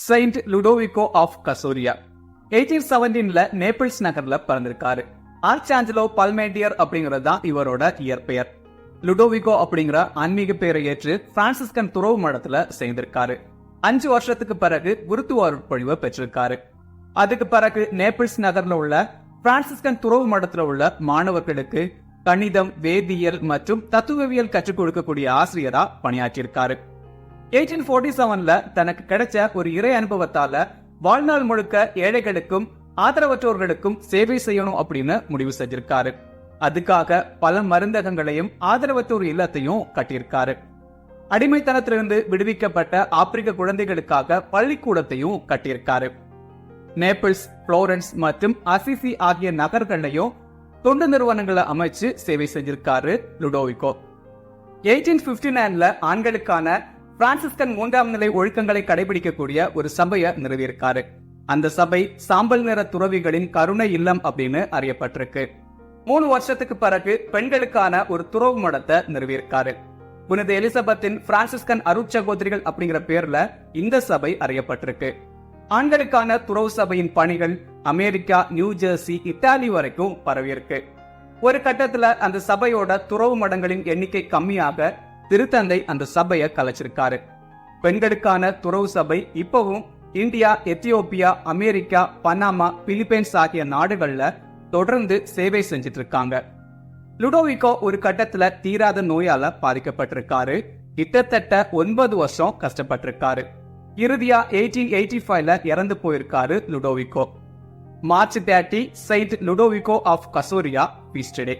Saint Ludovico of கசோரியா 1817ல Naples நகர்ல பிறந்திருக்காரு. ஆர்ச்சாஞ்சலோ பல்மேண்டியர் அப்படிங்கிறது தான் இவரோட இயற்பெயர். லுடோவிகோ அப்படிங்கிற ஆன்மீக பெயரை ஏற்று பிரான்சிஸ்கன் துறவு மடத்துல சேர்ந்திருக்காரு. 5 வருஷத்துக்கு பிறகு குருத்துவ அருட்பொழிவை பெற்றிருக்காரு. அதுக்கு பிறகு நேபிள்ஸ் நகர்ல உள்ள பிரான்சிஸ்கன் துறவு மடத்துல உள்ள மாணவர்களுக்கு கணிதம், வேதியியல் மற்றும் தத்துவவியல் கற்றுக் கொடுக்கக்கூடிய ஆசிரியரா பணியாற்றியிருக்காரு. 1847ல தனக்கு கிடைச்ச ஒரு இறை அனுபவத்தால வாழ்நாள் முழுக்க ஏழைகளுக்கும் ஆதரவற்றோர்களுக்கும் சேவை செய்யணும் அப்படின்னு முடிவு செஞ்சிருக்காரு. அதுக்காக பல மருந்தகங்களையும் ஆதரவற்றோர் இல்லத்தையும் கட்டியிருக்காரு. அடிமைத்தனத்திலிருந்து விடுவிக்கப்பட்ட ஆப்பிரிக்க குழந்தைகளுக்காக பள்ளிக்கூடத்தையும் கட்டியிருக்காரு. நேபிள்ஸ், புளோரன்ஸ் மற்றும் அசிசி ஆகிய நகர்களையும் தொண்டு நிறுவனங்களை அமைச்சு சேவை செஞ்சிருக்காரு லுடோவிகோ. 1859ல ஆண்களுக்கான பிரான்சிஸ்கன் 3ஆம் நிலை ஒழுக்கங்களை கடைபிடிக்கக்கூடிய ஒரு சபையை நிறுவியிருக்காரு. அந்த சபை சாம்பல் நிற துறவிகளின் கருணை இல்லம் அப்படின்னு அறியப்பட்டிருக்கு. 3 வருஷத்துக்கு பிறகு பெண்களுக்கான ஒரு துறவு மடத்தை நிறுவியிருக்காரு. புனித எலிசபெத்தின் பிரான்சிஸ்கன் அருட்சகோதரிகள் அப்படிங்கிற பேர்ல இந்த சபை அறியப்பட்டிருக்கு. ஆண்களுக்கான துறவு சபையின் பணிகள் அமெரிக்கா, நியூ ஜெர்சி, இத்தாலி வரைக்கும் பரவியிருக்கு. ஒரு கட்டத்துல அந்த சபையோட துறவு மடங்களின் எண்ணிக்கை கம்மியாக திருத்தந்தை அந்த சபையை கலைச்சிருக்காரு. பெண்களுக்கான துறவு சபை இப்பவும் India, Ethiopia, America, Panama, Philippines ஆகிய நாடுகள்ல தொடர்ந்து சேவை செஞ்சிட்டு இருக்காங்க. லுடோவிகோ ஒரு கட்டத்துல தீராத நோயால பாதிக்கப்பட்டிருக்காரு. கிட்டத்தட்ட 9 வருஷம் கஷ்டப்பட்டிருக்காரு. இறுதியா 1885ல இறந்து போயிருக்காரு Ludovico. March 30 saint Ludovico of Casoria feast day.